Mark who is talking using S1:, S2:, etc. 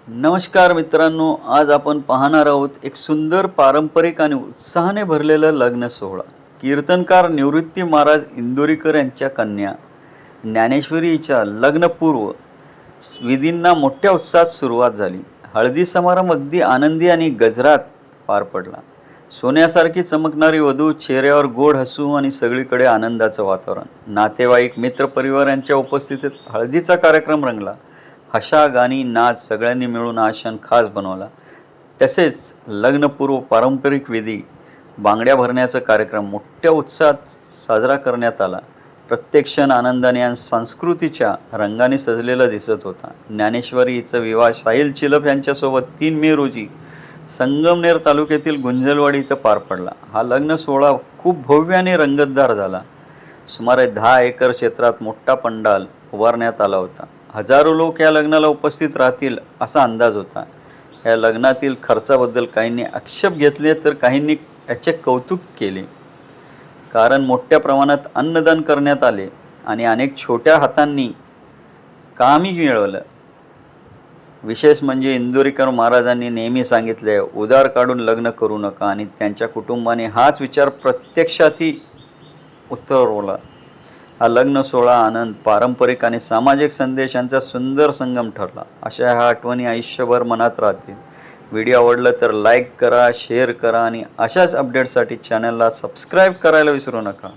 S1: नमस्कार मित्रांनो, आज आपण पाहणार आहोत एक सुंदर पारंपरिक आणि उत्साहाने भरलेलं लग्न सोहळा. कीर्तनकार निवृत्ती महाराज इंदोरीकर यांच्या कन्या ज्ञानेश्वरी हिच्या लग्नपूर्व विधींना मोठ्या उत्साहात सुरुवात झाली. हळदी समारंभ अगदी आनंदी आणि गजरात पार पडला. सोन्यासारखी चमकणारी वधू, चेहऱ्यावर गोड हसू आणि सगळीकडे आनंदाचं वातावरण. नातेवाईक, मित्रपरिवार यांच्या उपस्थितीत हळदीचा कार्यक्रम रंगला. हशा, गाणी, नाच सगळ्यांनी मिळून हा क्षण खास बनवला. तसेच लग्नपूर्व पारंपरिक विधी, बांगड्या भरण्याचा कार्यक्रम मोठ्या उत्साहात साजरा करण्यात आला. प्रत्येक क्षण आनंदाने आणि संस्कृतीच्या रंगाने सजलेला दिसत होता. ज्ञानेश्वरी हिचा विवाह साहिल चिलप यांच्यासोबत 3 मे रोजी संगमनेर तालुक्यातील गुंजलवाडी इथं पार पडला. हा लग्न सोहळा खूप भव्य आणि रंगतदार झाला. सुमारे 10 एकर क्षेत्रात मोठा पंडाल उभारण्यात आला होता. हजारो लोक या लग्नाला उपस्थित राहतील असा अंदाज होता. या लग्नातील खर्चाबद्दल काहींनी आक्षेप घेतले तर काहींनी याचे कौतुक केले. कारण मोठ्या प्रमाणात अन्नदान करण्यात आले आणि अनेक छोट्या हातांनी कामही मिळवलं. विशेष म्हणजे इंदोरीकर महाराजांनी नेहमी सांगितले, उधार काढून लग्न करू नका, आणि त्यांच्या कुटुंबाने हाच विचार प्रत्यक्षातही उतरवला. हा लग्न सोहळा आनंद, पारंपरिक आणि सामाजिक संदेशांचा सुंदर संगम ठरला. अशा ह्या आठवणी आयुष्यभर मनात राहतील. व्हिडिओ आवडला तर लाईक करा, शेअर करा आणि अशाच अपडेट्ससाठी चॅनलला सबस्क्राईब करायला विसरू नका.